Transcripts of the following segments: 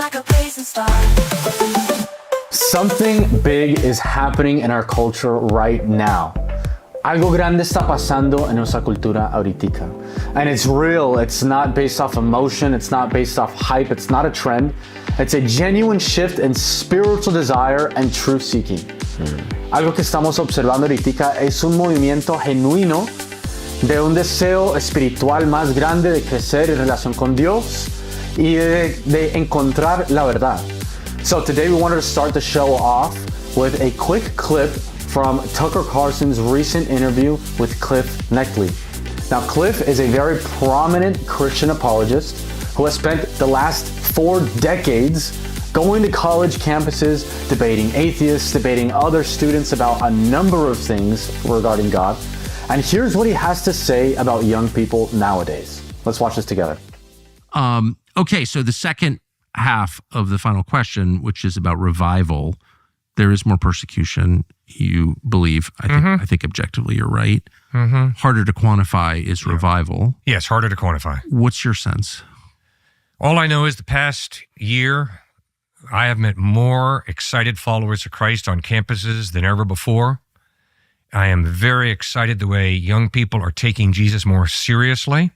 like a blazing star. Something big is happening in our culture right now. Algo grande está pasando en nuestra cultura ahorita. And it's real, it's not based off emotion, it's not based off hype, it's not a trend. It's a genuine shift in spiritual desire and truth seeking. Algo que estamos observando ahorita es un movimiento genuino de un deseo espiritual más grande de crecer en relación con Dios y de encontrar la verdad. So today we wanted to start the show off with a quick clip from Tucker Carlson's recent interview with Cliff Neckley. Now, Cliff is a very prominent Christian apologist who has spent the last 4 decades going to college campuses, debating atheists, debating other students about a number of things regarding God. And here's what he has to say about young people nowadays. Let's watch this together. Okay, so the second half of the final question, which is about revival, there is more persecution, you believe. I think objectively you're right. Harder to quantify is revival. Yes, harder to quantify. What's your sense? All I know is the past year, I have met more excited followers of Christ on campuses than ever before. I am very excited the way young people are taking Jesus more seriously.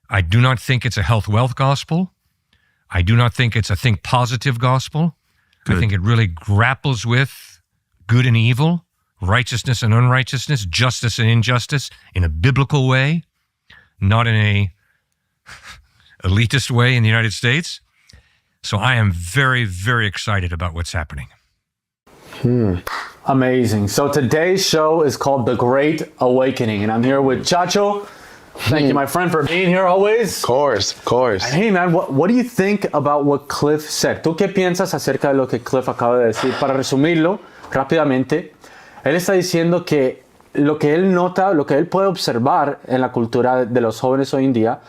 I do not think it's a health wealth gospel. I do not think it's a think positive gospel. Good. I think it really grapples with good and evil, righteousness and unrighteousness, justice and injustice in a biblical way, not in a elitist way in the United States. So I am very, very excited about what's happening. Amazing. So today's show is called The Great Awakening, and I'm here with Chacho. Thank you, my friend, for being here always. Of course. And hey, man, what do you think about what Cliff said? ¿Tú qué piensas acerca de lo que Cliff acaba de decir? Para resumirlo rápidamente, él está diciendo que lo que él nota, lo que él puede observar en la cultura de los jóvenes hoy en día,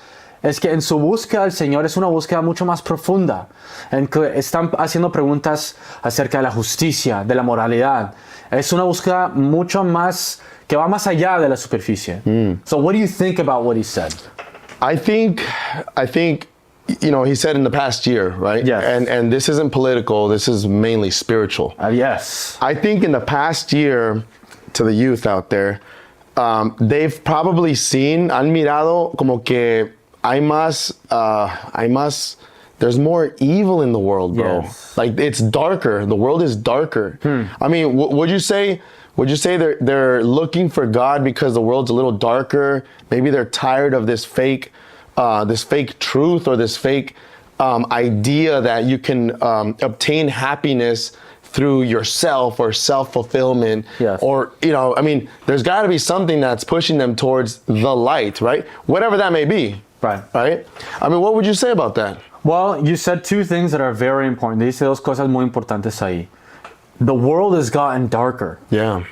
es que en su búsqueda del Señor es una búsqueda mucho más profunda, en que están haciendo preguntas acerca de la justicia, de la moralidad. Es una búsqueda mucho más que va más allá de la superficie. So what do you think about what he said? I think, you know, he said in the past year, right? Yes. And this isn't political, this is mainly spiritual. Yes. I think in the past year, to the youth out there, they've probably seen, han mirado como que there's more evil in the world, bro. Yes. Like it's darker, the world is darker. I mean, would you say they're looking for God because the world's a little darker? Maybe they're tired of this fake truth or this fake idea that you can obtain happiness through yourself or self-fulfillment. Yes. Or, you know, I mean, there's got to be something that's pushing them towards the light, right? Whatever that may be. Right? I mean, what would you say about that? Well, you said 2 things that are very important. Dice 2 cosas muy importantes ahí. The world has gotten darker. Yeah.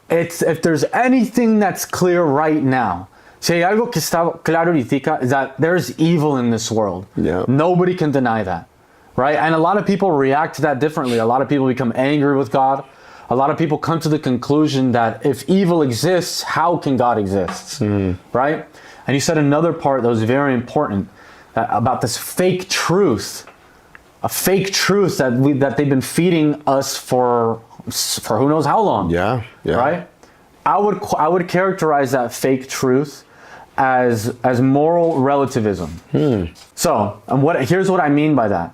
If there's anything that's clear right now, si hay algo que está claro ahorita, is that there's evil in this world. Yeah. Nobody can deny that, right? And a lot of people react to that differently. A lot of people become angry with God. A lot of people come to the conclusion that if evil exists, how can God exist, right? And you said another part that was very important about this fake truth, a fake truth that they've been feeding us for who knows how long. Yeah. Right? I would characterize that fake truth as moral relativism. So, here's what I mean by that.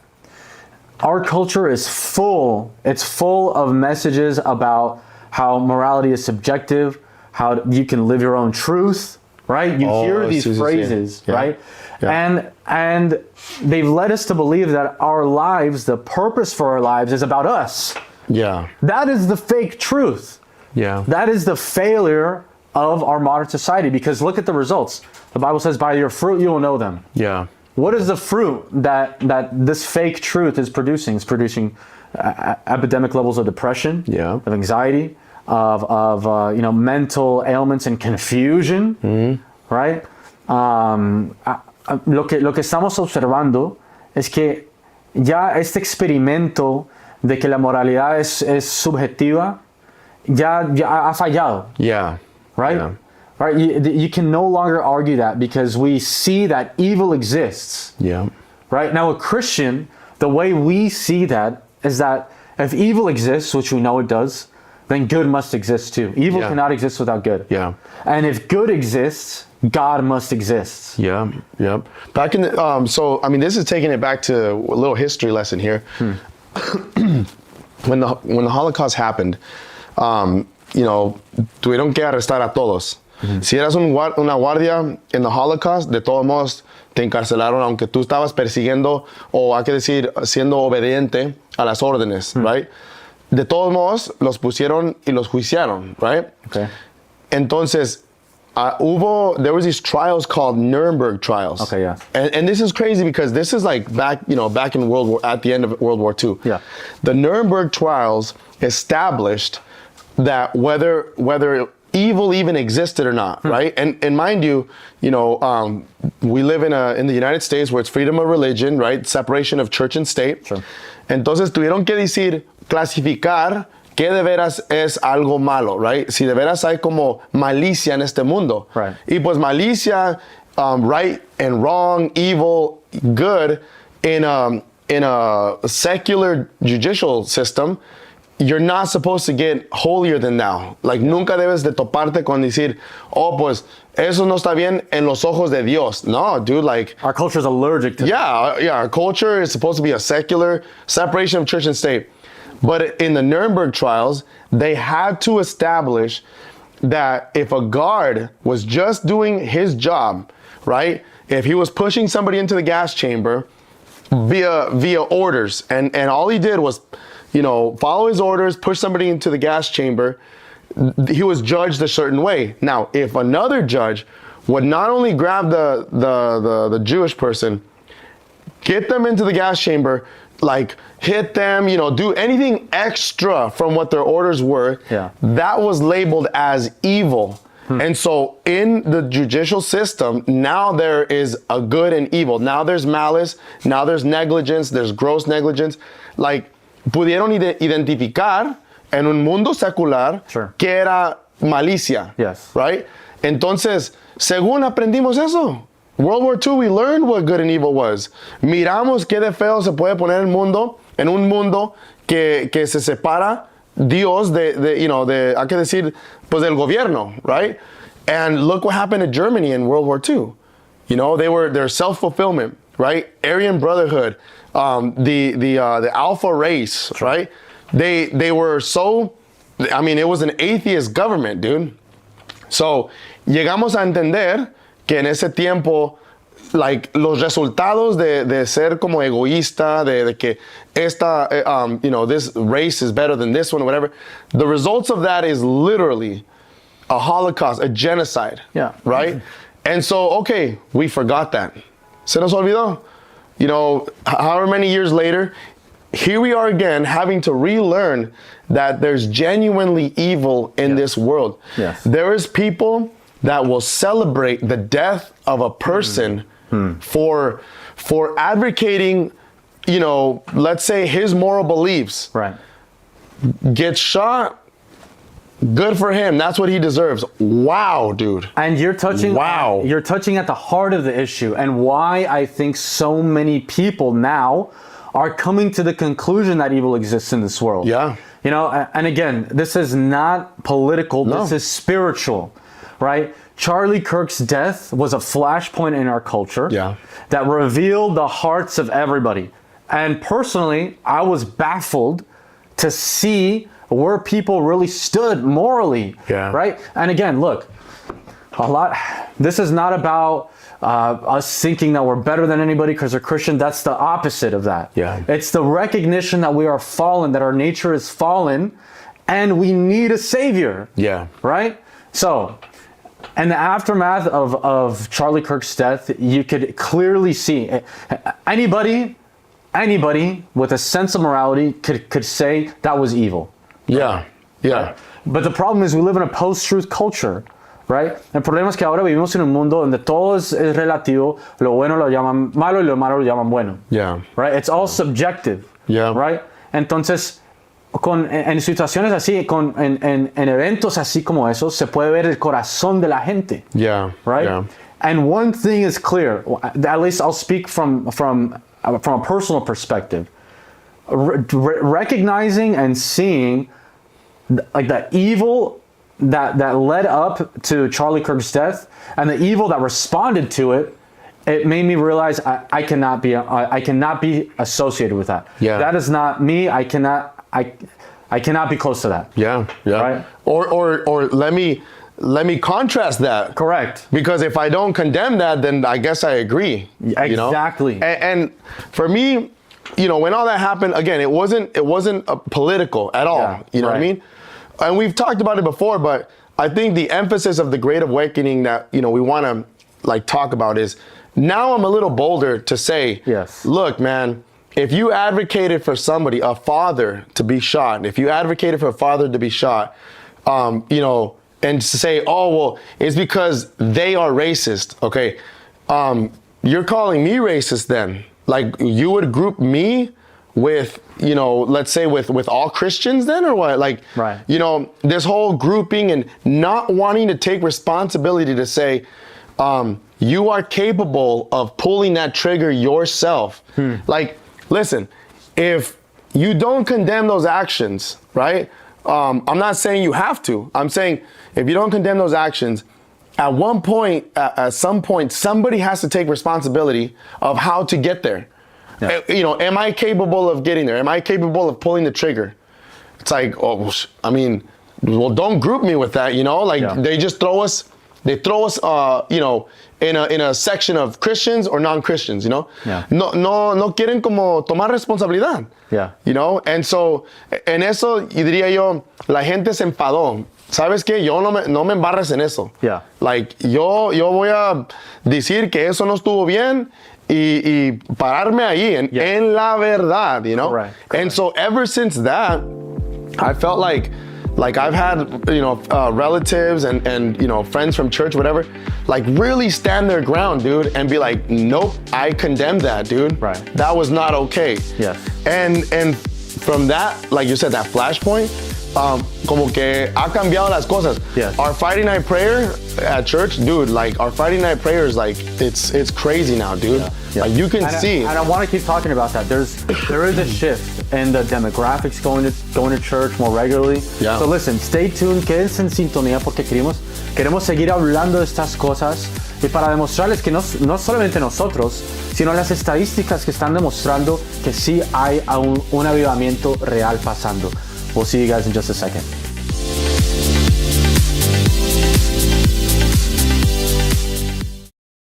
Our culture is full of messages about how morality is subjective, how you can live your own truth, right? You hear these phrases, right? Yeah. And they've led us to believe that our lives, the purpose for our lives is about us. Yeah. That is the fake truth. Yeah. That is the failure of our modern society, because look at the results. The Bible says, by your fruit you will know them. Yeah. What is the fruit that this fake truth is producing? It's producing epidemic levels of depression, of anxiety, of mental ailments and confusion, right? Lo que estamos observando es que ya este experimento de que la moralidad es subjetiva ya ha fallado. Yeah. Right? Yeah. Right? You can no longer argue that, because we see that evil exists. Yeah. Right? Now, a Christian the way we see that is that if evil exists, which we know it does, then good must exist too. Evil cannot exist without good. Yeah. And if good exists, God must exist. Yeah, yeah. Back in the, so I mean, this is taking it back to a little history lesson here. When the Holocaust happened, you know, tuvieron que arrestar a todos. Si eras una guardia en the Holocaust, de todos modos te encarcelaron, aunque tú estabas persiguiendo o hay que decir siendo obediente a las órdenes, right? De todos modos los pusieron y los juiciaron, right? Okay. Entonces there was these trials called Nuremberg trials. Okay, yeah. And this is crazy because this is like back in at the end of World War II. Yeah. The Nuremberg trials established that whether evil even existed or not, right? And mind you, we live in the United States where it's freedom of religion, right? Separation of church and state. Sure. Entonces tuvieron que clasificar qué de veras es algo malo, right? Si de veras hay como malicia en este mundo. Right. Y pues malicia, right and wrong, evil, good, in a secular judicial system, you're not supposed to get holier than thou. Like, nunca debes de toparte con decir, oh, pues, eso no está bien en los ojos de Dios. No, dude, like... Our culture is allergic to that. Yeah, our culture is supposed to be a secular separation of church and state. But in the Nuremberg trials, they had to establish that if a guard was just doing his job, right? If he was pushing somebody into the gas chamber via orders, and all he did was, follow his orders, push somebody into the gas chamber, he was judged a certain way. Now, if another judge would not only grab the Jewish person, get them into the gas chamber, like hit them, do anything extra from what their orders were, that was labeled as evil. And so in the judicial system, now there is a good and evil. Now there's malice, now there's negligence, there's gross negligence. Like, pudieron identificar en un mundo secular que era malicia, right? Entonces, según aprendimos eso, World War II, we learned what good and evil was. Miramos qué de feo se puede poner el mundo, en un mundo que se separa Dios hay que decir, pues del gobierno, right? And look what happened to Germany in World War II. Their self-fulfillment, right? Aryan Brotherhood, the Alpha race, right? They were so, it was an atheist government, dude. So, llegamos a entender que en ese tiempo, like, los resultados de ser como egoísta, de que this race is better than this one, or whatever, the results of that is literally a Holocaust, a genocide. Yeah. Right? And so, okay, we forgot that. Se nos olvidó. However many years later, here we are again having to relearn that there's genuinely evil in this world. Yes. There is people that will celebrate the death of a person for advocating, let's say his moral beliefs. Right. Gets shot. Good for him. That's what he deserves. Wow, dude. And you're touching at the heart of the issue, and why I think so many people now are coming to the conclusion that evil exists in this world. Yeah. And again, this is not political, this is spiritual, right? Charlie Kirk's death was a flashpoint in our culture that revealed the hearts of everybody. And personally, I was baffled to see where people really stood morally, right? And again, look, this is not about us thinking that we're better than anybody because we're Christian. That's the opposite of that. Yeah. It's the recognition that we are fallen, that our nature is fallen, and we need a savior. Yeah. Right? So, in the aftermath of Charlie Kirk's death, you could clearly see anybody with a sense of morality could say that was evil. Yeah. Yeah. But the problem is we live in a post-truth culture, right? El problema es que ahora vivimos en un mundo donde todo es relativo, lo bueno lo llaman malo y lo malo lo llaman bueno. Yeah. Right? It's all subjective. Yeah. Right? Entonces, en situaciones así, en eventos así como esos, se puede ver el corazón de la gente. Yeah. Right? Yeah. And one thing is clear, at least I'll speak from from a personal perspective, recognizing and seeing like the evil that led up to Charlie Kirk's death and the evil that responded to it, it made me realize I cannot be associated with that. Yeah. That is not me. I cannot be close to that. Yeah. Right? Or let me contrast that. Correct. Because if I don't condemn that, then I guess I agree. Exactly. You know? And for me, you know, when all that happened, again, it wasn't political at all. Yeah, you know what I mean? And we've talked about it before, but I think the emphasis of the Great Awakening that, you know, we want to like talk about is now I'm a little bolder to say, yes, look, man, if you advocated for somebody, a father, to be shot, if you advocated for a father to be shot, you know, and to say, oh, well, it's because they are racist. Okay. You're calling me racist then. Like you would group me with, you know, let's say with all Christians then, or what? Like, right. You know, this whole grouping and not wanting to take responsibility to say, you are capable of pulling that trigger yourself. Like, listen, if you don't condemn those actions, right? I'm not saying you have to. I'm saying if you don't condemn those actions, at one point, at some point, somebody has to take responsibility of how to get there. Yeah. You know, am I capable of getting there? Am I capable of pulling the trigger? It's like, oh, I mean, well, don't group me with that, you know? Like they just throw us, you know, in a section of Christians or non-Christians, you know? Yeah. No quieren como tomar responsabilidad. Yeah. You know? And so, en eso, y diría yo, la gente se enfadó. ¿Sabes qué? Yo no me embarres en eso. Yeah. Like, yo voy a decir que eso no estuvo bien y pararme ahí en la verdad, you know? Correct. And so ever since that, I felt like I've had, you know, relatives and, you know, friends from church, whatever, like really stand their ground, dude, and be like, nope, I condemn that, dude. Right. That was not okay. Yes. And from that, like you said, that flashpoint, como que ha cambiado las cosas. Yes. Our Friday night prayer at church, dude, like our Friday night prayer is like, it's crazy now, dude. Yeah. Like you can see. And I want to keep talking about that. There is a shift in the demographics going to church more regularly. Yeah. So listen, stay tuned, quédense en sintonía porque queremos seguir hablando de estas cosas y para demostrarles que no solamente nosotros, sino las estadísticas que están demostrando que sí hay un avivamiento real pasando. We'll see you guys in just a second.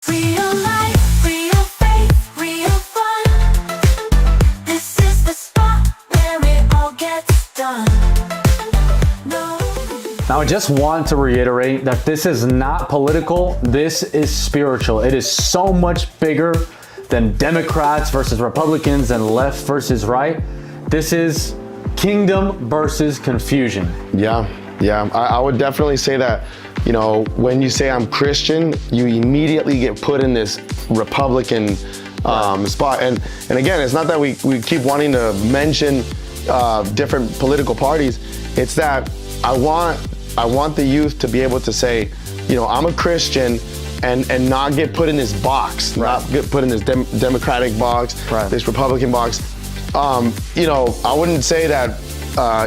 Real life, real faith, real fun. This is the spot where it all gets done. No. Now, I just want to reiterate that this is not political, this is spiritual. It is so much bigger than Democrats versus Republicans and left versus right. This is kingdom versus confusion. Yeah. I would definitely say that, you know, when you say I'm Christian, you immediately get put in this Republican spot. And again, it's not that we keep wanting to mention different political parties. It's that I want the youth to be able to say, you know, I'm a Christian and not get put in this box, not get put in this Democratic box, this Republican box. You know, I wouldn't say that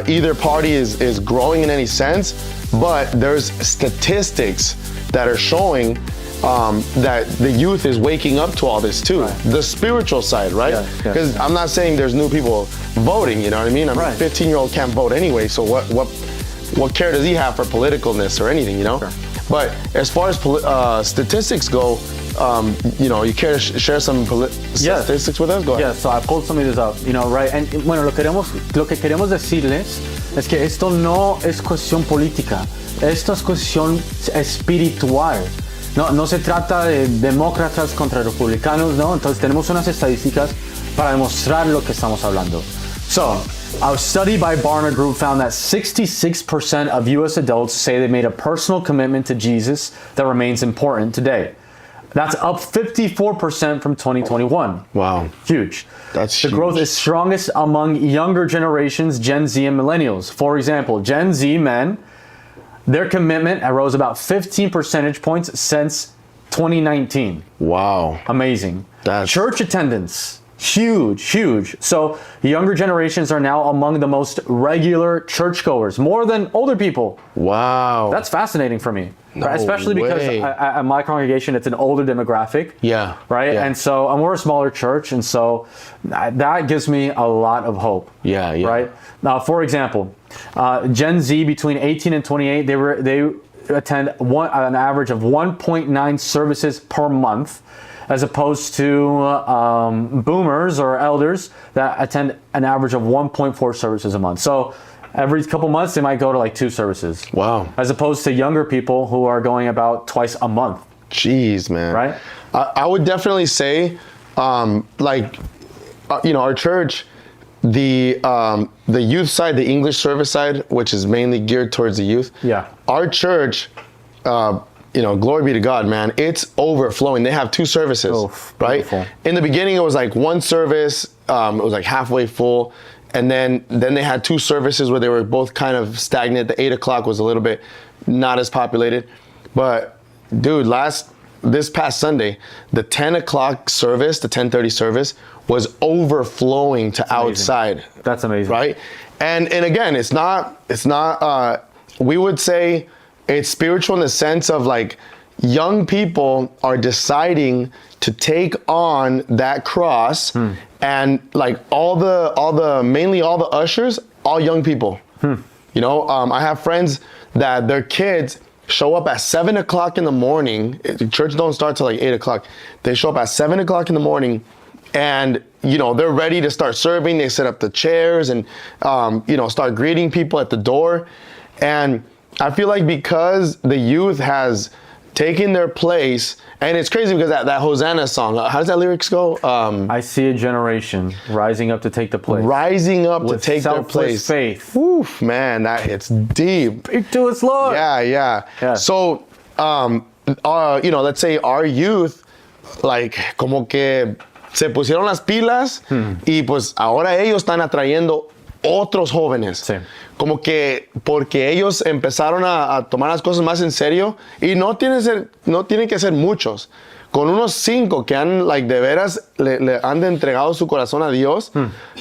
either party is growing in any sense, but there's statistics that are showing that the youth is waking up to all this too. The spiritual side, right? Because I'm not saying there's new people voting, you know what I mean? I mean, 15-year-old can't vote anyway, so what care does he have for politicalness or anything, you know? But as far as statistics go, you know, you care to share some statistics with us? Go ahead. Yeah, so I pulled some of this up, you know, right? And bueno, lo que queremos decirles es que esto no es cuestión política, esto es cuestión espiritual. No se trata de demócratas contra republicanos, ¿no? Entonces tenemos unas estadísticas para demostrar lo que estamos hablando. So, a study by Barna Group found that 66% of U.S. adults say they made a personal commitment to Jesus that remains important today. That's up 54% from 2021. Wow. Huge. That's the huge. growth is strongest among younger generations, Gen Z and millennials. For example, Gen Z men, their commitment rose about 15 percentage points since 2019. Wow. Amazing. Church attendance, Huge. So younger generations are now among the most regular churchgoers, more than older people. Wow. That's fascinating for me, No right? Especially because way. at my congregation, it's an older demographic. Yeah. Right. Yeah. And so we're a smaller church, and so that gives me a lot of hope. Yeah. Right. Now, for example, Gen Z between 18 and 28, they attend an average of 1.9 services per month, as opposed to boomers or elders that attend an average of 1.4 services a month. So every couple months, they might go to like 2 services. Wow. As opposed to younger people who are going about twice a month. Jeez, man. Right? I would definitely say, our church, the youth side, the English service side, which is mainly geared towards the youth. Yeah. Our church, glory be to God, man. It's overflowing. They have 2 services, Oh, right? beautiful. In the beginning, it was like 1 service. It was like halfway full. And then they had 2 services where they were both kind of stagnant. The 8 o'clock was a little bit not as populated. But dude, this past Sunday, the 10 o'clock service, the 10:30 service was overflowing to outside. That's amazing. Right? And again, it's not we would say it's spiritual in the sense of like young people are deciding to take on that cross, and like mainly all the ushers, all young people. I have friends that their kids show up at 7 o'clock in the morning. Church don't start till like 8 o'clock. They show up at 7 o'clock in the morning, and they're ready to start serving. They set up the chairs and start greeting people at the door. And I feel like because the youth has taken their place, and it's crazy because that Hosanna song, how does that lyrics go? I see a generation rising up to take the place. Rising up with to take their selfless place. faith. Oof, man, that hits deep. Speak to us, Lord. Yeah. So, let's say our youth, like, como que se pusieron las pilas y pues ahora ellos están atrayendo otros jóvenes. Sí. Como que porque ellos empezaron a tomar las cosas más en serio, y no tienen que ser muchos. Con unos 5 que han, like, de veras le han entregado su corazón a Dios,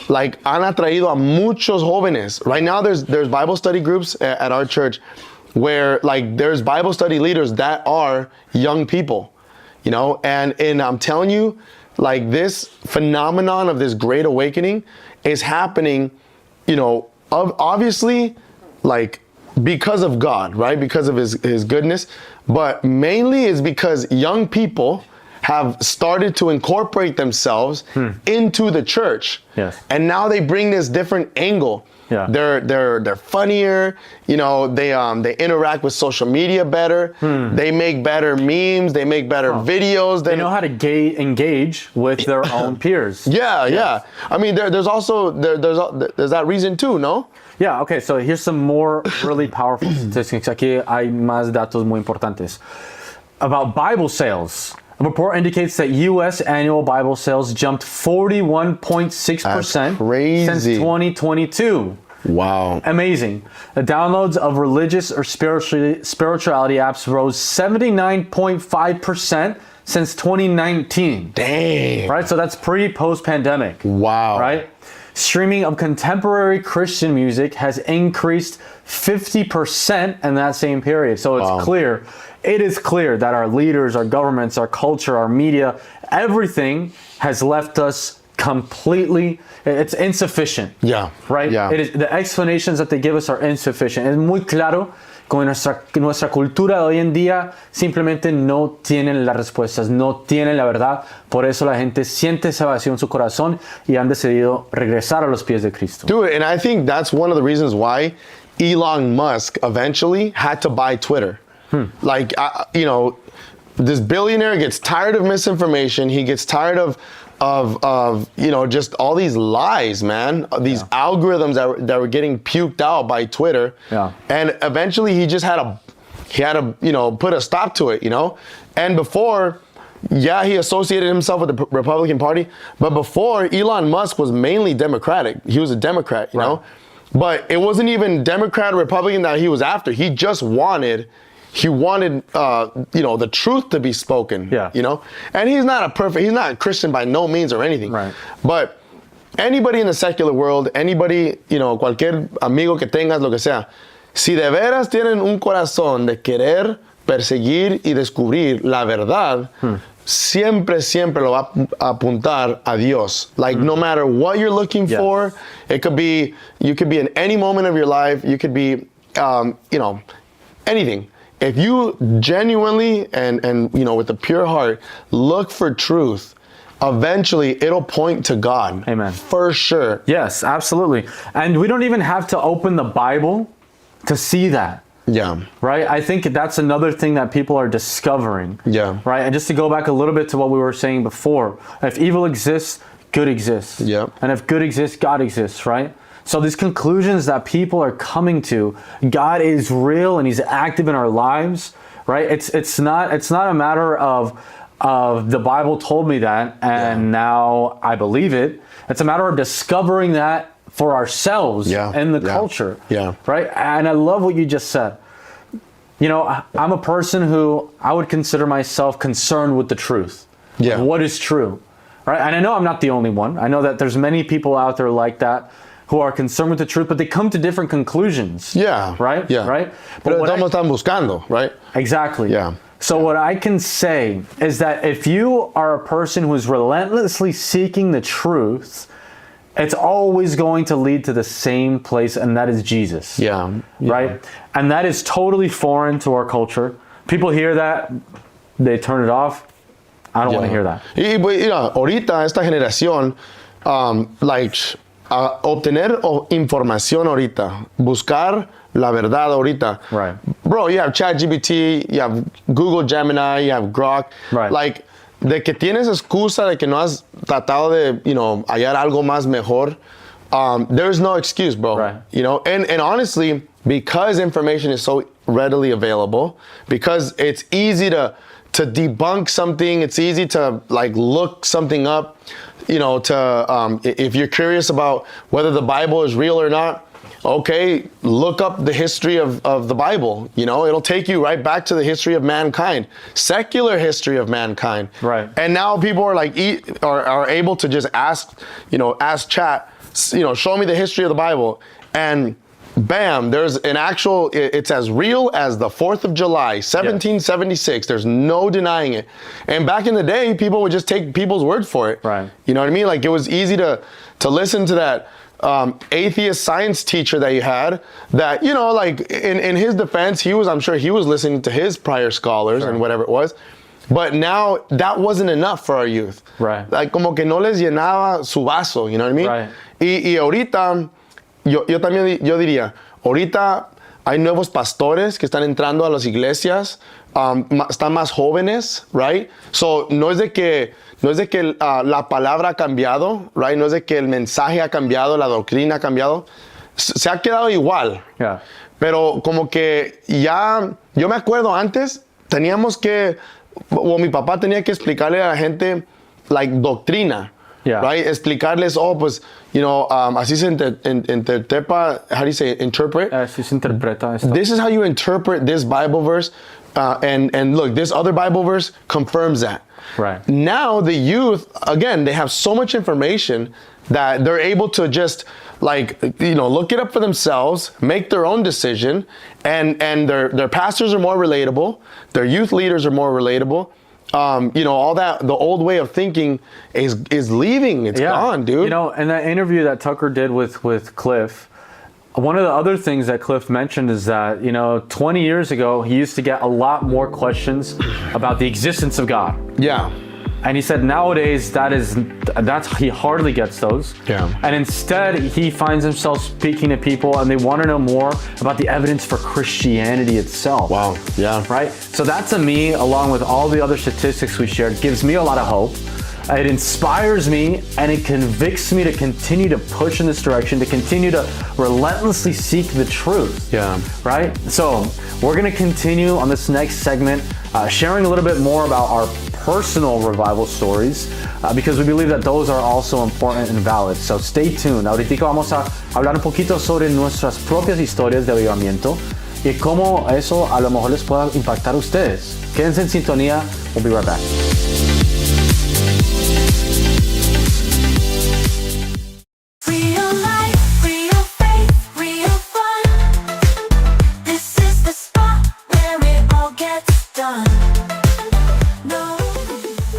like, han atraído a muchos jóvenes. Right now there's Bible study groups at our church where, like, there's Bible study leaders that are young people, and I'm telling you, like, this phenomenon of this great awakening is happening, obviously, like, because of God, right? Because of his goodness, but mainly is because young people have started to incorporate themselves into the church. Yes. And now they bring this different angle. Yeah. They're funnier, they interact with social media better. They make better memes, they make better videos. They know how to engage with their own peers. Yeah. I mean, there's also there's that reason too, no? Yeah, okay, so here's some more really powerful statistics. Aquí hay más datos muy importantes. About Bible sales. A report indicates that U.S. annual Bible sales jumped 41.6% crazy. since 2022. Wow. Amazing. The downloads of religious or spirituality apps rose 79.5% since 2019. Dang. Right, so that's pre-post pandemic. Wow. Right? Streaming of contemporary Christian music has increased 50% in that same period. So it's clear. It is clear that our leaders, our governments, our culture, our media, everything has left us completely, it's insufficient. Yeah. Right? Yeah. It is, the explanations that they give us are insufficient. Es muy claro que nuestra cultura de hoy en día simplemente no tienen las respuestas, no tienen la verdad. Por eso la gente siente esa vacío en su corazón y han decidido regresar a los pies de Cristo. Dude, and I think that's one of the reasons why Elon Musk eventually had to buy Twitter. Like, this billionaire gets tired of misinformation. He gets tired of just all these lies, man. These algorithms that were getting puked out by Twitter. Yeah. And eventually he just had to put a stop to it, And before, he associated himself with the Republican Party, but before, Elon Musk was mainly Democratic. He was a Democrat, you know? But it wasn't even Democrat or Republican that he was after. He just wanted he wanted, the truth to be spoken. Yeah. And he's not a Christian by no means or anything. Right. But anybody in the secular world, anybody, cualquier amigo que tengas, lo que sea, si de veras tienen un corazón de querer perseguir y descubrir la verdad, siempre lo va a apuntar a Dios. Like, no matter what you're looking for, you could be in any moment of your life, you could be, anything. If you genuinely and with a pure heart look for truth, eventually it'll point to God. Amen. For sure. Yes, absolutely. And we don't even have to open the Bible to see that. Yeah. Right? I think that's another thing that people are discovering. Yeah. Right? And just to go back a little bit to what we were saying before, if evil exists, good exists. Yeah. And if good exists, God exists, right? So these conclusions that people are coming to, God is real and he's active in our lives, right? It's not a matter of the Bible told me that and now I believe it. It's a matter of discovering that for ourselves in the culture. Yeah. Right? And I love what you just said. I'm a person who I would consider myself concerned with the truth. Yeah. What is true? Right? And I know I'm not the only one. I know that there's many people out there like that who are concerned with the truth, but they come to different conclusions. Yeah. Right? Yeah. Right? Pero what todos están buscando, right? Exactly. Yeah. So what I can say is that if you are a person who is relentlessly seeking the truth, it's always going to lead to the same place, and that is Jesus. Yeah. Right? And that is totally foreign to our culture. People hear that, they turn it off. I don't want to hear that. Y ahorita esta generación, obtener información ahorita, buscar la verdad ahorita. Right. Bro, you have ChatGPT, you have Google Gemini, you have Grok. Right. Like, de que tienes excusa de que no has tratado de, hallar algo más mejor, there's no excuse, bro. Right. And honestly, because information is so readily available, because it's easy to debunk something, it's easy to look something up, if you're curious about whether the Bible is real or not, okay, look up the history of the Bible. It'll take you right back to the history of mankind, secular history of mankind. Right. And now people are are able to just ask chat, show me the history of the Bible, and bam, there's an actual. It's as real as the 4th of July, 1776. There's no denying it. And back in the day, people would just take people's word for it. Right. You know what I mean? Like, it was easy to listen to that atheist science teacher that you had, that, in his defense, I'm sure he was listening to his prior scholars and whatever it was. But now that wasn't enough for our youth. Right. Like, como que no les llenaba su vaso, you know what I mean? Right. Y ahorita, yo diría, ahorita hay nuevos pastores que están entrando a las iglesias, están más jóvenes, right? So, no es de que la palabra ha cambiado, right? No es de que el mensaje ha cambiado, la doctrina ha cambiado. Se ha quedado igual. Yeah. Pero como que yo me acuerdo antes, mi papá tenía que explicarle a la gente, doctrina. Yeah. Right? Explicarles, así se interpreta, how do you say, interpret? Así se interpreta esto. This is how you interpret this Bible verse, and look, this other Bible verse confirms that. Right. Now the youth, again, they have so much information that they're able to just look it up for themselves, make their own decision, and their pastors are more relatable, their youth leaders are more relatable. All that, the old way of thinking is leaving. It's gone, dude. In that interview that Tucker did with Cliff, one of the other things that Cliff mentioned is that, 20 years ago, he used to get a lot more questions about the existence of God. Yeah. And he said nowadays he hardly gets those. Yeah. And instead he finds himself speaking to people and they want to know more about the evidence for Christianity itself. Wow. Yeah. Right? So that, to me, along with all the other statistics we shared, gives me a lot of hope. It inspires me and it convicts me to continue to push in this direction, to continue to relentlessly seek the truth. Yeah. Right? So we're going to continue on this next segment, sharing a little bit more about our personal revival stories, because we believe that those are also important and valid. So stay tuned. Ahorita vamos a hablar un poquito sobre nuestras propias historias de avivamiento. y cómo eso a lo mejor les pueda impactar a ustedes. Quédense en sintonía. We'll be right back. Real life, real faith, real fun. This is the spot where it all gets done. No.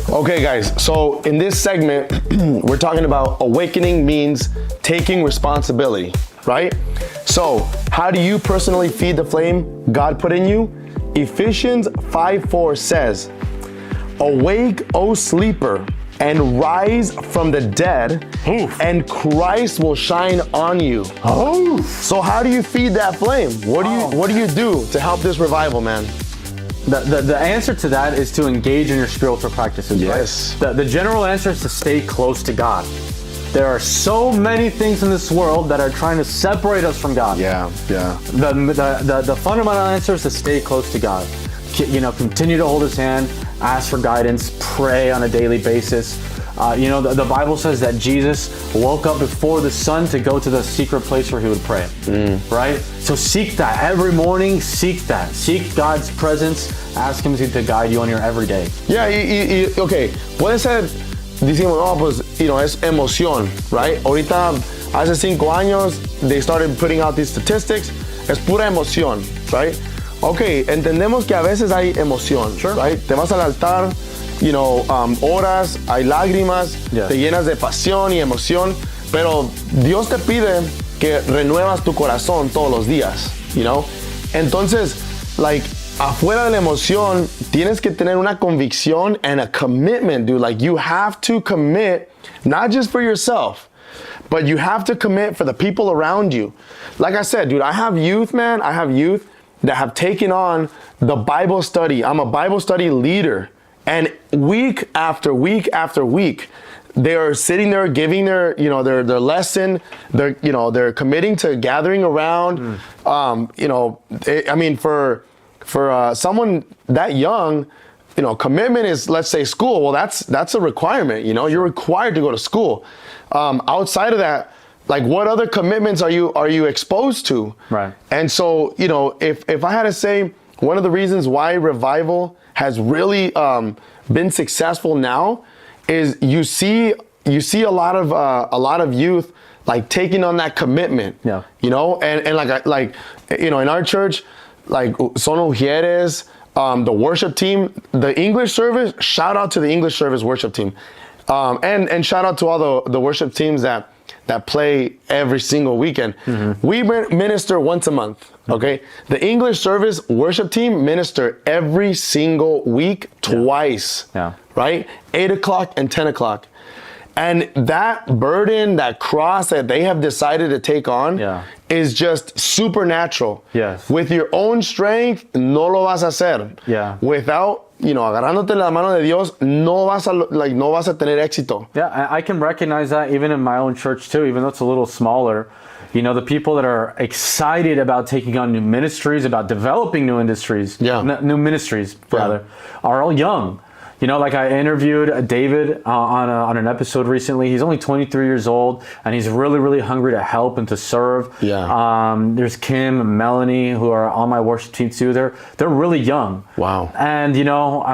Okay, guys, so in this segment, we're talking about awakening means taking responsibility, right? So, how do you personally feed the flame God put in you? Ephesians 5:4 says, "Awake, O sleeper, and rise from the dead, and Christ will shine on you." Oh. So how do you feed that flame? What do you do to help this revival, man? The answer to that is to engage in your spiritual practices. Yes. Right? The general answer is to stay close to God. There are so many things in this world that are trying to separate us from God. Yeah. The fundamental answer is to stay close to God. Continue to hold His hand, ask for guidance, pray on a daily basis. The Bible says that Jesus woke up before the sun to go to the secret place where He would pray. Right? So seek that every morning. Seek that. Seek God's presence. Ask Him to guide you on your everyday. Yeah, okay. Puede ser, decimos, no, pues, es emoción, right? Ahorita, hace 5 años, they started putting out these statistics. Es pura emoción, right? Okay, entendemos que a veces hay emoción, Sure. right? Te vas al altar, horas, hay lágrimas, Yes. te llenas de pasión y emoción, pero Dios te pide que renuevas tu corazón todos los días, Entonces, afuera de la emoción, tienes que tener una convicción and a commitment, dude. You have to commit, not just for yourself, but you have to commit for the people around you. Like I said, dude, I have youth, man. I have youth that have taken on the Bible study. I'm a Bible study leader. And week after week after week, they are sitting there giving their lesson. They're committing to gathering around. For someone that young, commitment is, let's say, school. Well, that's a requirement. You're required to go to school. Outside of that, what other commitments are you exposed to? Right. And so, if I had to say one of the reasons why revival has really been successful now is you see a lot of youth taking on that commitment. Yeah. In our church, Son Ujieres, the worship team, the English service. Shout out to the English service worship team, and shout out to all the worship teams that play every single weekend. Mm-hmm. We minister once a month, okay? The English service worship team minister every single week, twice, right? 8 o'clock and 10 o'clock. And that burden, that cross that they have decided to take on is just supernatural. Yes. With your own strength, no lo vas a hacer. Yeah. Without, agarrándote la mano de Dios, no vas a tener éxito. Yeah, I can recognize that even in my own church too, even though it's a little smaller. The people that are excited about taking on new ministries, about developing new industries, new ministries rather, are all young. I interviewed David on an episode recently. He's only 23 years old, and he's really, really hungry to help and to serve. Yeah. There's Kim and Melanie, who are on my worship team too. They're really young. Wow. And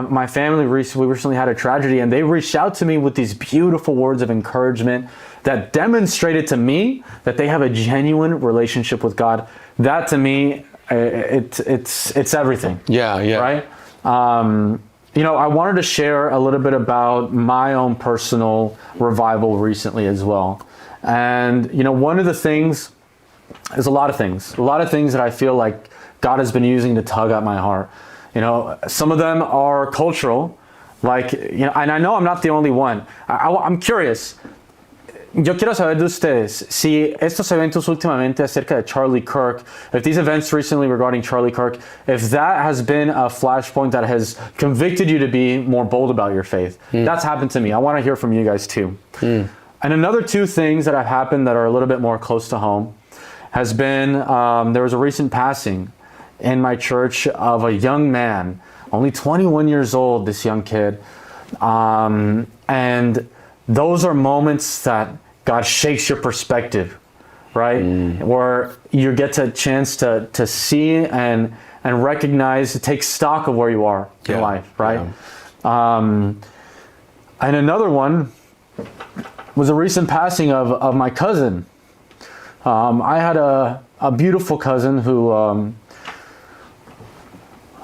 my family we recently had a tragedy, and they reached out to me with these beautiful words of encouragement that demonstrated to me that they have a genuine relationship with God. That to me, it's everything. Yeah. Right. I wanted to share a little bit about my own personal revival recently as well. And, one of the things is a lot of things that I feel like God has been using to tug at my heart. Some of them are cultural, and I know I'm not the only one. I'm curious. Yo quiero saber de ustedes si estos eventos últimamente acerca de Charlie Kirk, if these events recently regarding Charlie Kirk, if that has been a flashpoint that has convicted you to be more bold about your faith. That's happened to me. I want to hear from you guys too. And another 2 things that have happened that are a little bit more close to home has been, there was a recent passing in my church of a young man, only 21 years old, this young kid. And those are moments that God shakes your perspective. right? Where you get a chance to see and recognize, to take stock of where you are in life, right? And another one was a recent passing of my cousin. I had a beautiful cousin who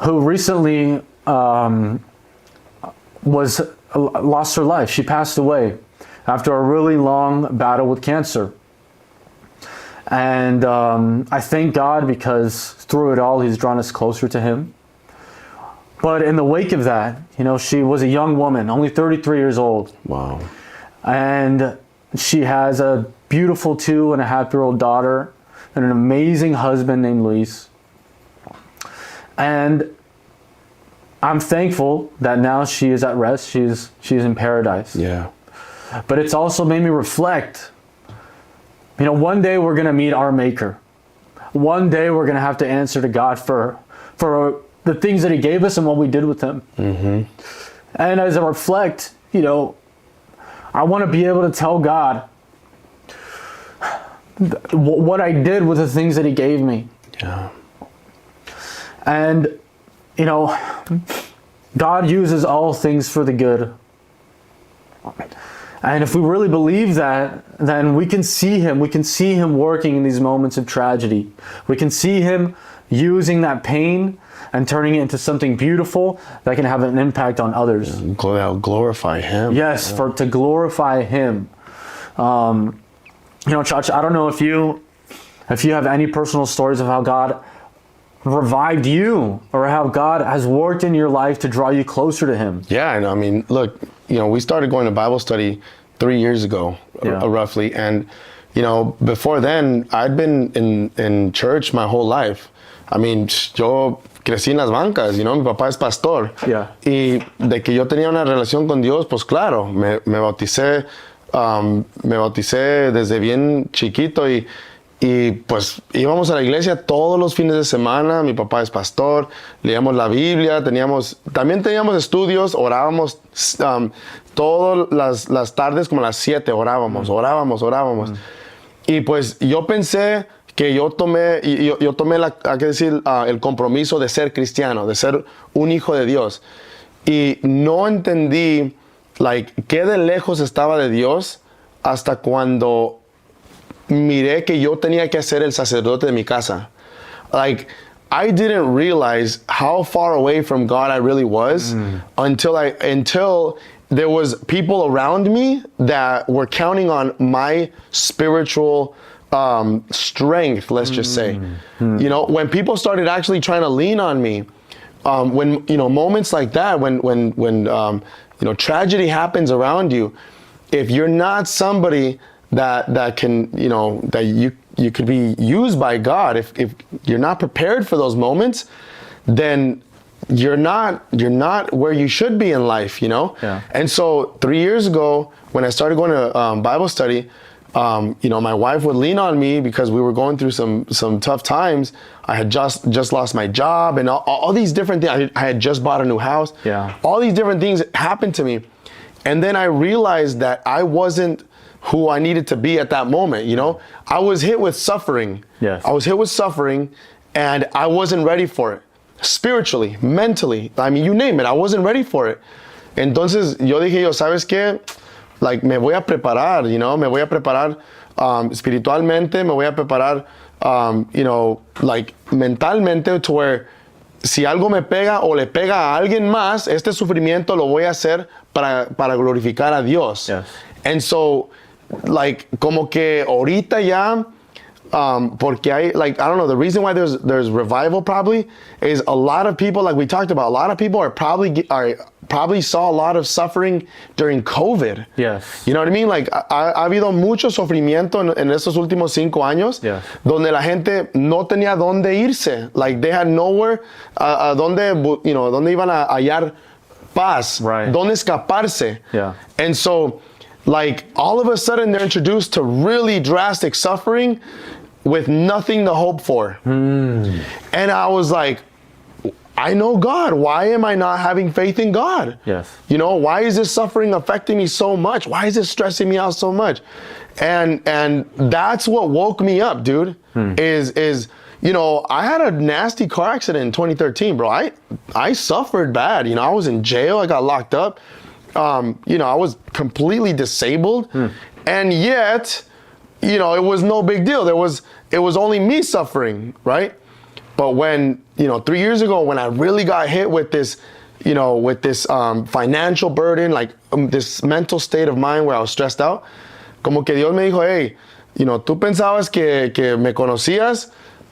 recently lost her life. She passed away after a really long battle with cancer. And I thank God, because through it all, He's drawn us closer to Him. But in the wake of that, she was a young woman, only 33 years old. Wow. And she has a beautiful 2.5-year-old daughter and an amazing husband named Luis. And I'm thankful that now she is at rest. She's in paradise. Yeah. But it's also made me reflect. One day we're going to meet our Maker. One day we're going to have to answer to God for the things that He gave us and what we did with Him. Mm-hmm. And as I reflect, I want to be able to tell God what I did with the things that He gave me. Yeah. And, God uses all things for the good. And if we really believe that, then we can see Him. We can see Him working in these moments of tragedy. We can see Him using that pain and turning it into something beautiful that can have an impact on others. Glorify Him. Yes, to glorify Him. Chacho, I don't know if you have any personal stories of how God revived you, or how God has worked in your life to draw you closer to Him. Yeah, I mean, look, we started going to Bible study 3 years ago, roughly, and before then, I'd been in church my whole life. I mean, yo crecí en las bancas, mi papá es pastor. Yeah. Y de que yo tenía una relación con Dios, pues claro, me bauticé desde bien chiquito y pues íbamos a la iglesia todos los fines de semana. Mi papá es pastor, leíamos la Biblia, también teníamos estudios, orábamos todas las tardes como a las 7, orábamos. Y pues yo pensé que yo tomé el compromiso de ser cristiano, de ser un hijo de Dios. Y no entendí qué de lejos estaba de Dios hasta cuando miré que yo tenía que ser el sacerdote de mi casa. I didn't realize how far away from God I really was until there was people around me that were counting on my spiritual strength, let's just say. When people started actually trying to lean on me, when moments like that, when tragedy happens around you, if you're not somebody that can, that you could be used by God, if you're not prepared for those moments, then you're not where you should be in life, Yeah. And so 3 years ago, when I started going to Bible study, my wife would lean on me because we were going through some tough times. I had just lost my job and all these different things. I had just bought a new house. Yeah. All these different things happened to me. And then I realized that I wasn't who I needed to be at that moment, I was hit with suffering. Yes. I was hit with suffering and I wasn't ready for it. Spiritually, mentally, I mean, you name it, I wasn't ready for it. Entonces, yo dije, ¿sabes qué? Me voy a preparar, me voy a preparar espiritualmente, me voy a preparar, mentalmente, to where si algo me pega o le pega a alguien más, este sufrimiento lo voy a hacer para glorificar a Dios. Yes. And so, como que ahorita ya, porque I don't know, the reason why there's revival probably is a lot of people, like we talked about, a lot of people probably saw a lot of suffering during COVID. Yes. You know what I mean? Ha habido mucho sufrimiento en estos últimos 5 años, Yes. donde la gente no tenía dónde irse. They had nowhere, donde iban a hallar paz, Right. dónde escaparse. Yeah. And so, all of a sudden they're introduced to really drastic suffering with nothing to hope for. And I was like, I know God. Why am I not having faith in God? Yes. Why is this suffering affecting me so much? Why is this stressing me out so much? And that's what woke me up, dude. Is you know, I had a nasty car accident in 2013, bro. I suffered bad. You know, I was in jail. I got locked up. You know, I was completely disabled, and yet, you know, it was no big deal. It was only me suffering, right? But when, you know, 3 years ago, when I really got hit with this, you know, with this financial burden, like this mental state of mind where I was stressed out, como que Dios me dijo, hey, you know, tú pensabas que me conocías,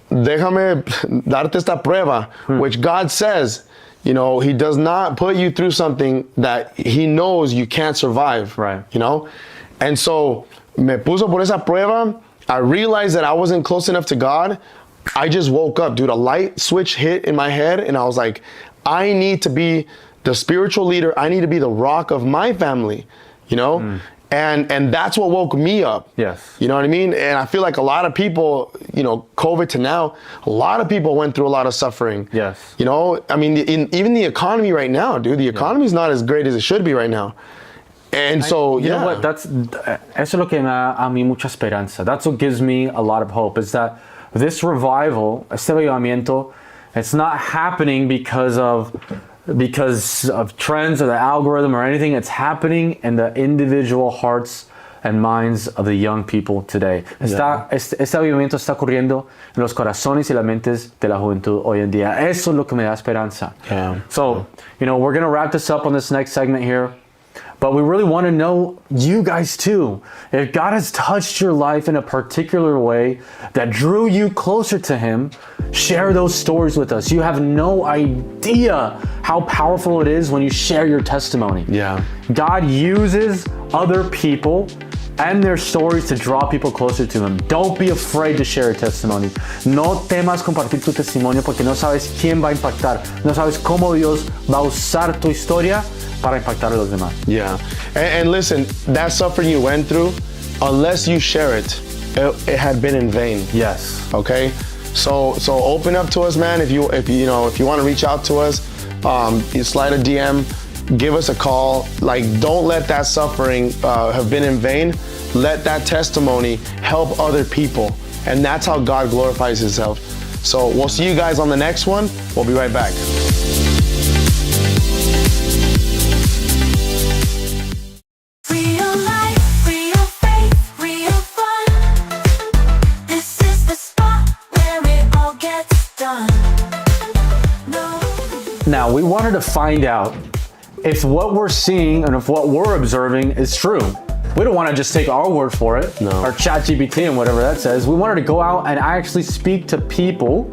déjame darte esta prueba, which God says, you know, he does not put you through something that he knows you can't survive, Right. you know? And so, me puso por esa prueba, I realized that I wasn't close enough to God. I just woke up, dude. A light switch hit in my head, and I was like, I need to be the spiritual leader. I need to be the rock of my family, you know? And that's what woke me up. Yes. You know what I mean? And I feel like a lot of people, you know, COVID to now, a lot of people went through a lot of suffering. Yes. You know, I mean, even the economy right now, dude, the economy is not as great as it should be right now. And so, You yeah. know what? Eso es lo que me da a mí mucha esperanza. That's what gives me a lot of hope, is that this revival, este avivamiento, it's not happening because of trends or the algorithm or anything. It's happening in the individual hearts and minds of the young people today. Este avivamiento está ocurriendo en los corazones y las mentes de la juventud hoy en día. Eso es lo que me da esperanza. Yeah. So, you know, we're going to wrap this up on this next segment here. But we really want to know you guys too. If God has touched your life in a particular way that drew you closer to him, share those stories with us. You have no idea how powerful it is when you share your testimony. Yeah. God uses other people and their stories to draw people closer to him. Don't be afraid to share your testimony. No temas compartir tu testimonio porque no sabes quién va a impactar. No sabes cómo Dios va a usar tu historia para impactar a los demás. Yeah. And listen, that suffering you went through, unless you share it, it had been in vain. Yes. Okay? So open up to us, man. If you want to reach out to us, you slide a DM, give us a call. Like, don't let that suffering have been in vain. Let that testimony help other people. And that's how God glorifies himself. So we'll see you guys on the next one. We'll be right back. Real life, real faith, real fun. This is the spot where it all gets done. No. Now, we wanted to find out if what we're seeing and if what we're observing is true. We don't want to just take our word for it, or ChatGPT and whatever that says. We wanted to go out and actually speak to people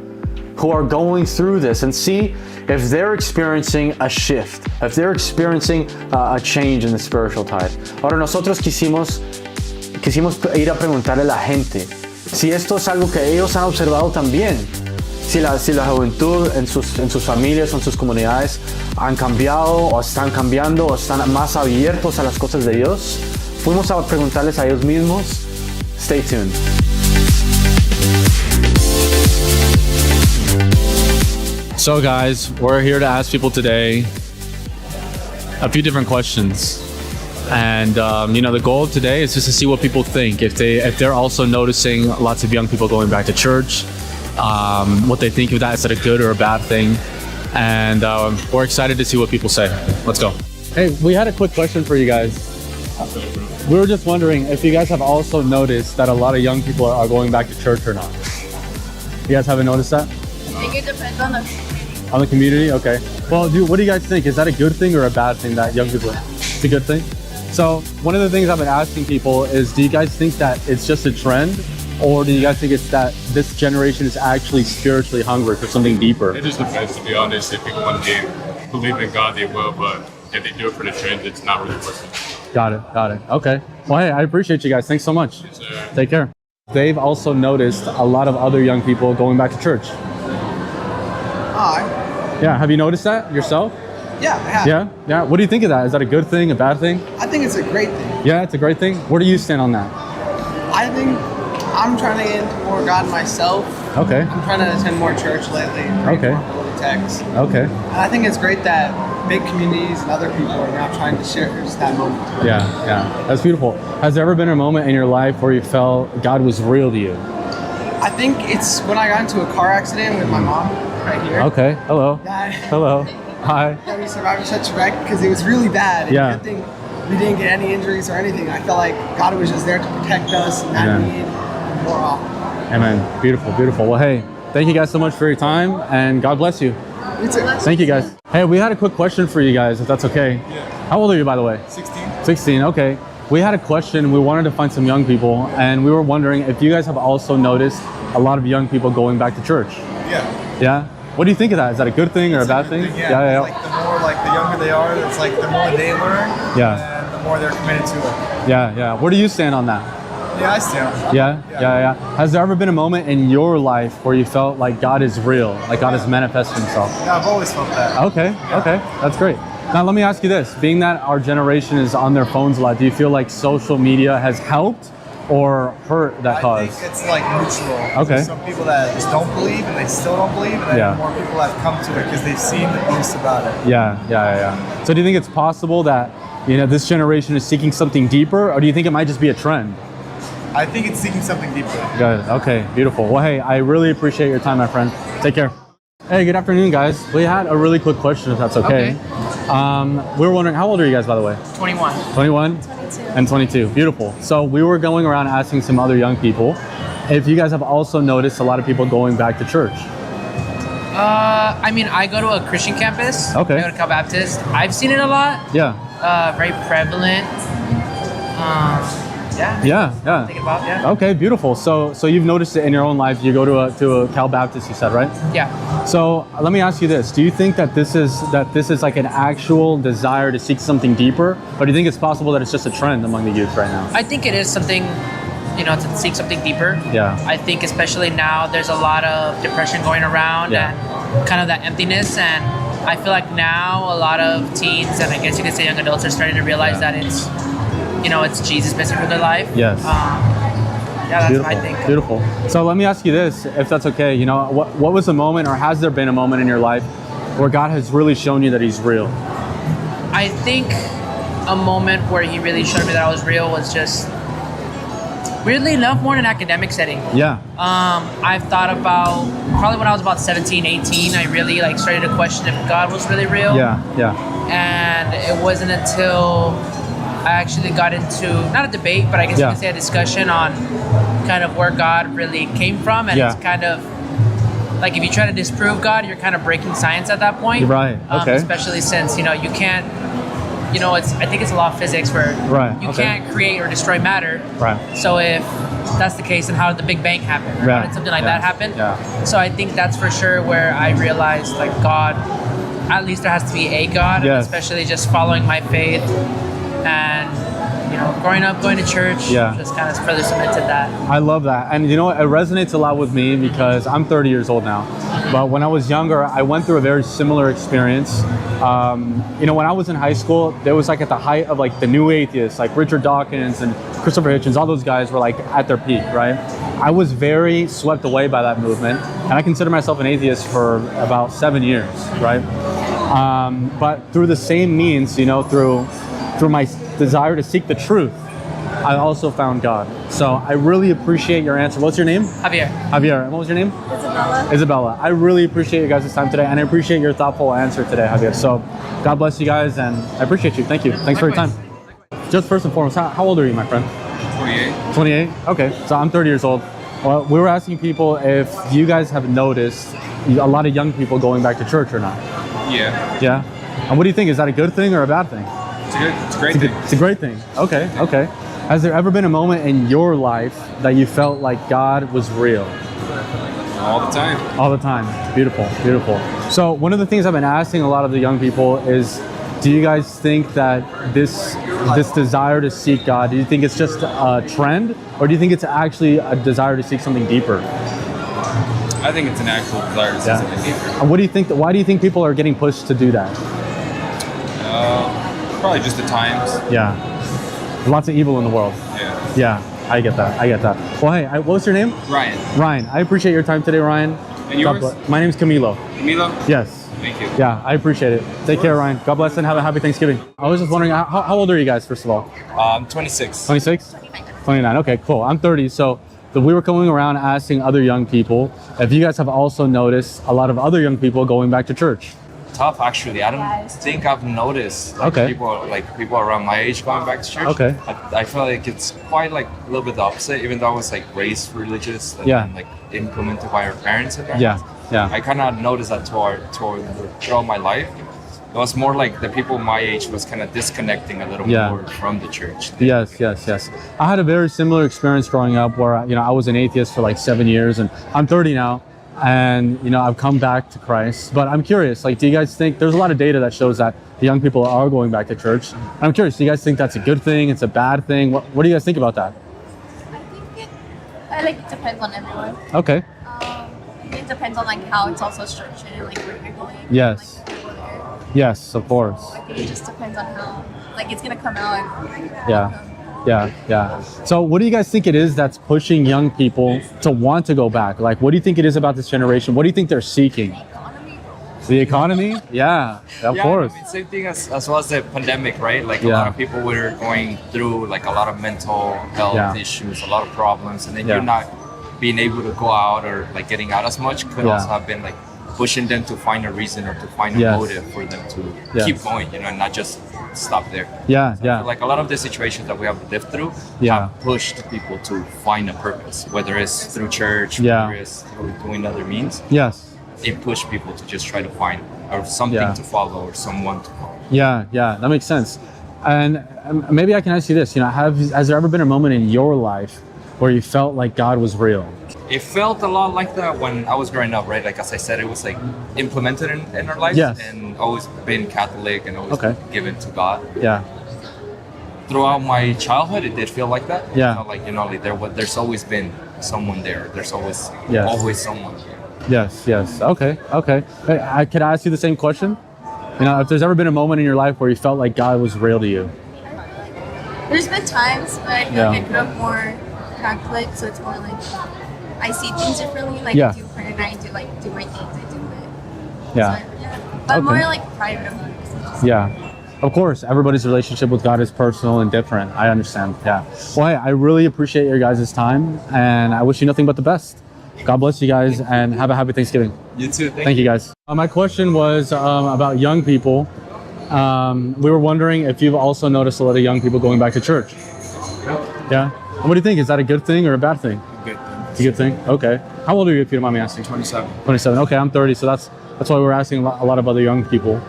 who are going through this and see if they're experiencing a shift, if they're experiencing a change in the spiritual tide. Ahora, nosotros quisimos ir a preguntarle a la gente si esto es algo que ellos han observado también. Si la juventud en sus familias o en sus comunidades han cambiado o están cambiando o están más abiertos a las cosas de Dios. Fuimos a preguntarles a ellos mismos. Stay tuned. So guys, we're here to ask people today a few different questions. And the goal of today is just to see what people think. If they're also noticing lots of young people going back to church, what they think of that, is that a good or a bad thing? And we're excited to see what people say. Let's go. Hey, we had a quick question for you guys. We were just wondering if you guys have also noticed that a lot of young people are going back to church or not. You guys haven't noticed that? I think it depends on the community. On the community? Okay. Well, what do you guys think? Is that a good thing or a bad thing that young people? It's a good thing? So one of the things I've been asking people is, do you guys think that it's just a trend? Or do you guys think it's that this generation is actually spiritually hungry for something deeper? It just depends, to be honest. If people want to believe in God, they will. But if they do it for the trend, it's not really worth it. Got it. Okay. Well, hey, I appreciate you guys. Thanks so much. Yes, sir. Take care. They've also noticed a lot of other young people going back to church. Yeah, have you noticed that yourself? Yeah, I have. Yeah. What do you think of that? Is that a good thing, a bad thing? I think it's a great thing. Yeah, it's a great thing. Where do you stand on that? I think I'm trying to get into more God myself. Okay. I'm trying to attend more church lately. Read Okay. more holy texts. Okay. And I think it's great that big communities and other people are now trying to share just that moment. Yeah, yeah. That's beautiful. Has there ever been a moment in your life where you felt God was real to you? I think it's when I got into a car accident with my mom right here. Okay. Hello. That, Hello. Hi. that we survived such a wreck because it was really bad. And Yeah. good thing we didn't get any injuries or anything. I felt like God was just there to protect us and that Yeah. we needed more often. Amen. Beautiful, beautiful. Well, hey, thank you guys so much for your time, and God bless you. Me too. Thank you, guys. Hey, we had a quick question for you guys, if that's okay. Yeah. How old are you, by the way? 16. 16, okay. We had a question. We wanted to find some young people, and we were wondering if you guys have also noticed a lot of young people going back to church. Yeah. Yeah? What do you think of that? Is that a good thing or a bad thing? Yeah. It's like the more like the younger they are, it's like the more they learn. Yeah. And the more they're committed to it. Yeah, yeah. Where do you stand on that? Yeah, I stand. Yeah, yeah. Has there ever been a moment in your life where you felt like God is real, like God has manifested himself? Yeah, I've always felt that. Okay, okay. That's great. Now, let me ask you this. Being that our generation is on their phones a lot, do you feel like social media has helped or hurt that I cause? think it's like neutral. Okay. There's some people that just don't believe and they still don't believe, and then Yeah. more people have come to it because they've seen the posts about it. Yeah. So do you think it's possible that, this generation is seeking something deeper, or do you think it might just be a trend? I think it's seeking something deeper. Good. Okay, beautiful. Well, hey, I really appreciate your time, my friend. Take care. Hey, good afternoon, guys. We had a really quick question, if that's okay. We were wondering, how old are you guys, by the way? 21. 21? 22. And 22. Beautiful. So we were going around asking some other young people if you guys have also noticed a lot of people going back to church. I mean, I go to a Christian campus. Okay. I go to Cal Baptist. I've seen it a lot. Yeah. Very prevalent. Yeah. Thinking about, yeah. Okay, beautiful. So you've noticed it in your own life. You go to a Cal Baptist, you said, right? Yeah. So let me ask you this: do you think that this is like an actual desire to seek something deeper, or do you think it's possible that it's just a trend among the youth right now? I think it is something, to seek something deeper. Yeah. I think especially now there's a lot of depression going around Yeah. and kind of that emptiness, and I feel like now a lot of teens and I guess you could say young adults are starting to realize that it's Jesus missing from their life. Yes. Yeah, that's Beautiful. what I think. Beautiful. So let me ask you this, if that's okay. What was a moment, or has there been a moment in your life where God has really shown you that He's real? I think a moment where he really showed me that I was real was just weirdly enough more in an academic setting. Yeah. I've thought about probably when I was about 17, 18, I really started to question if God was really real. Yeah. And it wasn't until I actually got into, not a debate, but I guess you could say a discussion on kind of where God really came from. And it's kind of like if you try to disprove God, you're kind of breaking science at that point. Right. Okay. Especially since, you can't, I think it's a law of physics where you can't create or destroy matter. Right. So if that's the case, then how did the Big Bang happen? Or how did something like that happen? Yeah. So I think that's for sure where I realized God, at least there has to be a God, and especially just following my faith and growing up going to church just kind of further cemented that. I love that. And it resonates a lot with me because I'm 30 years old now. But when I was younger, I went through a very similar experience. When I was in high school, there was at the height of the new atheists, like Richard Dawkins and Christopher Hitchens, all those guys were at their peak, right? I was very swept away by that movement, and I consider myself an atheist for about 7 years, right? But through the same means, through my desire to seek the truth, I also found God. So I really appreciate your answer. What's your name? Javier. And what was your name? Isabella. I really appreciate you guys' time today, and I appreciate your thoughtful answer today, Javier. So God bless you guys, and I appreciate you. Thank you. Thanks for your time. Just first and foremost, how old are you, my friend? 28. 28? Okay, so I'm 30 years old. Well, we were asking people if you guys have noticed a lot of young people going back to church or not. Yeah. Yeah? And what do you think? Is that a good thing or a bad thing? It's a great thing. It's a great thing. Okay. Has there ever been a moment in your life that you felt like God was real? All the time. All the time. Beautiful. So one of the things I've been asking a lot of the young people is, do you guys think that this desire to seek God, do you think it's just a trend, or do you think it's actually a desire to seek something deeper? I think it's an actual desire to seek something deeper. And what do you think? Why do you think people are getting pushed to do that? Probably just the times. Yeah. There's lots of evil in the world. Yeah. I get that. Well, hey, what was your name? Ryan. Ryan. I appreciate your time today, Ryan. And yours? My name's Camilo. Camilo? Yes. Thank you. Yeah, I appreciate it. Take care, Ryan. God bless and have a happy Thanksgiving. I was just wondering, how old are you guys, first of all? I'm 26. 26? 29. Okay, cool. I'm 30. So we were going around asking other young people if you guys have also noticed a lot of other young people going back to church. Tough, actually. I don't think I've noticed people around my age going back to church. Okay. I feel like it's quite like a little bit the opposite, even though I was like raised religious and Yeah. like implemented by our parents in there. Yeah, yeah. I kind of noticed that throughout my life. It was more like the people my age was kind of disconnecting a little Yeah. more from the church. Yes. I had a very similar experience growing up where, I was an atheist for like 7 years and I'm 30 now. And, I've come back to Christ. But I'm curious, like, do you guys think there's a lot of data that shows that the young people are going back to church? I'm curious, do you guys think that's a good thing? It's a bad thing? What do you guys think about that? I think it depends on everyone. Okay. It depends on like how it's also structured and like where you're going. Yes. Like, people there. Yes, of course. I think it just depends on how like it's gonna come out. Yeah. So what do you guys think it is that's pushing young people to want to go back? Like, what do you think it is about this generation? What do you think they're seeking? The economy? Yeah, of course. I mean, same thing as well as the pandemic, right? Like a Yeah. lot of people were going through like a lot of mental health Yeah. issues, a lot of problems, and then Yeah. you're not being able to go out or like getting out as much could Yeah. also have been like pushing them to find a reason or to find a Yes. motive for them to Yes. keep going, and not just stop there. Yeah. Like a lot of the situations that we have lived through Yeah. have pushed people to find a purpose, whether it's through church, Yeah. whether it's through doing other means. Yes. It pushed people to just try to find or something Yeah. to follow or someone to follow. Yeah, that makes sense. And maybe I can ask you this, has there ever been a moment in your life where you felt like God was real? It felt a lot like that when I was growing up, right? Like as I said, it was like implemented in our lives Yes. and always been Catholic and always Okay. given to God. Yeah. Throughout my childhood, it did feel like that. Yeah. Like there's always been someone there. There's always Yes. always someone there. Yes. Okay. Hey, could I ask you the same question? If there's ever been a moment in your life where you felt like God was real to you? There's been times, but I feel Yeah. like I grew up more Catholic, so it's more like I see things differently. Like Yeah. I do prayer and I do my things. I do it. Yeah. So, but Okay. more like private. Yeah. Of course, everybody's relationship with God is personal and different. I understand. Yeah. Well, hey, I really appreciate your guys' time and I wish you nothing but the best. God bless you guys and have a happy Thanksgiving. You too. Thank you guys. My question was about young people. We were wondering if you've also noticed a lot of young people going back to church. Yeah. And what do you think? Is that a good thing or a bad thing? Good thing. It's a good thing. Okay. How old are you, if you don't mind me asking? 27. 27. Okay, I'm 30, so that's why we're asking a lot of other young people.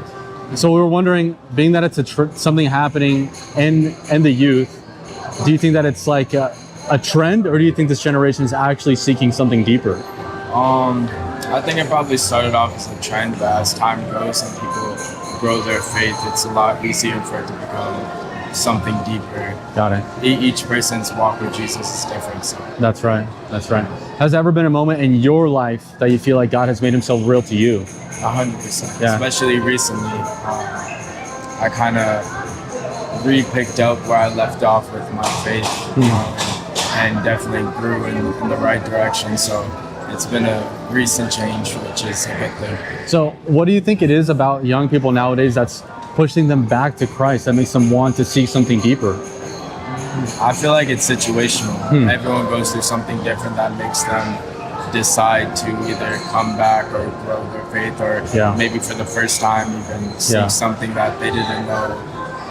So we were wondering, being that it's something happening in the youth, do you think that it's like a trend, or do you think this generation is actually seeking something deeper? I think it probably started off as a trend, but as time goes and people grow their faith, it's a lot easier for it to become something deeper. Got it. Each person's walk with Jesus is different. So. That's right. Has there ever been a moment in your life that you feel like God has made himself real to you? 100%. Yeah. Especially recently, I kind of re-picked up where I left off with my faith and definitely grew in the right direction. So it's been a recent change, which is a good thing. So what do you think it is about young people nowadays that's pushing them back to Christ, that makes them want to seek something deeper? I feel like it's situational. Everyone goes through something different that makes them decide to either come back or grow their faith, or maybe for the first time even seek something that they didn't know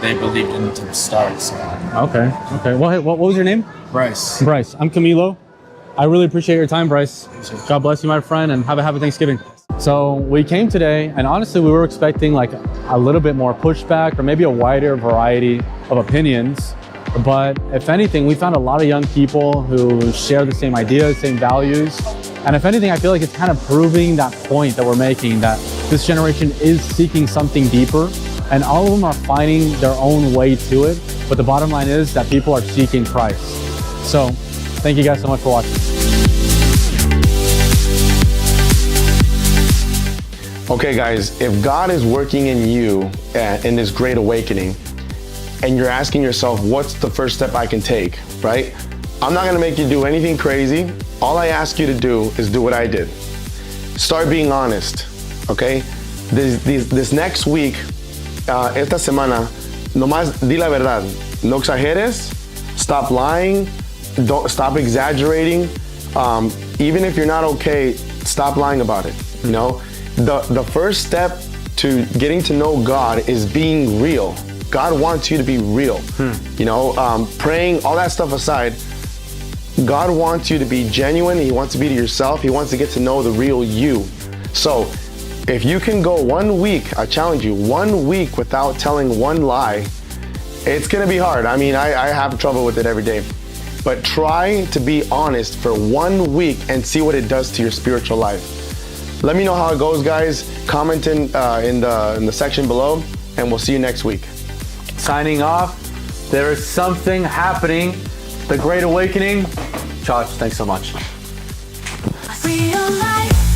they believed in to start. So. Okay. Well, hey, what was your name? Bryce. I'm Camilo. I really appreciate your time, Bryce. God bless you, my friend, and have a happy Thanksgiving. So we came today, and honestly, we were expecting like a little bit more pushback or maybe a wider variety of opinions. But if anything, we found a lot of young people who share the same ideas, same values. And if anything, I feel like it's kind of proving that point that we're making, that this generation is seeking something deeper, and all of them are finding their own way to it. But the bottom line is that people are seeking Christ. So thank you guys so much for watching. Okay, guys, if God is working in you in this great awakening, and you're asking yourself, what's the first step I can take, right? I'm not gonna make you do anything crazy. All I ask you to do is do what I did. start being honest, okay? This next week, esta semana, nomás di la verdad. No exageres, stop lying, don't stop exaggerating. Even if you're not okay, stop lying about it. You know, the first step to getting to know God is being real. God wants you to be real. You know, praying, all that stuff aside, God wants you to be genuine. He wants to be to yourself. He wants to get to know the real you. So if you can go 1 week, I challenge you, 1 week without telling one lie, it's gonna be hard. I mean, I have trouble with it every day. But try to be honest for 1 week and see what it does to your spiritual life. Let me know how it goes, guys. Comment in the section below, and we'll see you next week. Signing off, there is something happening. The Great Awakening. Chacho, thanks so much. Real life.